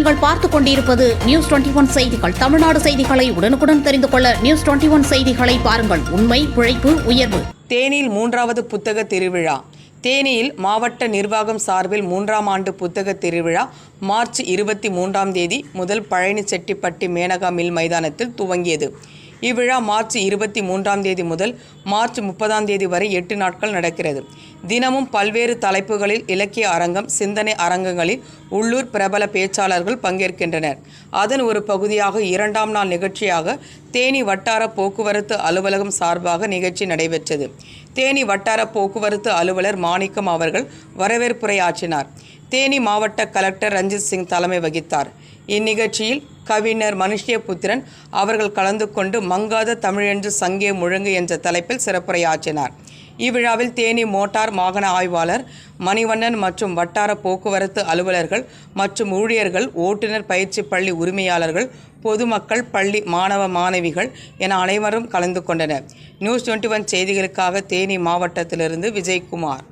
நீங்கள் பார்த்துக் கொண்டிருப்பது நியூஸ் 21 செய்திகள். தமிழ்நாடு செய்திகளை உடனுக்குடன் தெரிந்து கொள்ள நியூஸ் 21 செய்திகளை பாருங்கள். உண்மை, உழைப்பு, உயர்வு. தேனியில் 3வது புத்தக திருவிழா. தேனியில் மாவட்ட நிர்வாகம் சார்பில் 3ஆம் ஆண்டு புத்தக திருவிழா மார்ச் 23ஆம் தேதி முதல் பழனிச்செட்டிப்பட்டி மேனகா மில் மைதானத்தில் துவங்கியது. இவ்விழா மார்ச் 23ஆம் தேதி முதல் மார்ச் 30ஆம் தேதி வரை 8 நாட்கள் நடக்கிறது. தினமும் பல்வேறு தலைப்புகளில் இலக்கிய அரங்கம், சிந்தனை அரங்கங்களில் உள்ளூர் பிரபல பேச்சாளர்கள் பங்கேற்கின்றனர். அதன் ஒரு பகுதியாக 2ஆம் நாள் நிகழ்ச்சியாக தேனி வட்டார போக்குவரத்து அலுவலகம் சார்பாக நிகழ்ச்சி நடைபெற்றது. தேனி வட்டார போக்குவரத்து அலுவலர் மாணிக்கம் அவர்கள் வரவேற்புரையாற்றினார். தேனி மாவட்ட கலெக்டர் ரஞ்சித் சிங் தலைமை வகித்தார். இந்நிகழ்ச்சியில் கவிஞர் மனுஷ்யபுத்திரன் அவர்கள் கலந்து கொண்டு மங்காத தமிழென்று சங்கே முழங்கு என்ற தலைப்பில் சிறப்புரையாற்றினார். இவ்விழாவில் தேனி மோட்டார் வாகன ஆய்வாளர் மணிவண்ணன் மற்றும் வட்டார போக்குவரத்து அலுவலர்கள் மற்றும் ஊழியர்கள், ஓட்டுநர் பயிற்சி பள்ளி உரிமையாளர்கள், பொதுமக்கள், பள்ளி மாணவ மாணவிகள் என அனைவரும் கலந்து கொண்டனர். நியூஸ் 21 செய்திகளுக்காக தேனி மாவட்டத்திலிருந்து விஜயகுமார்.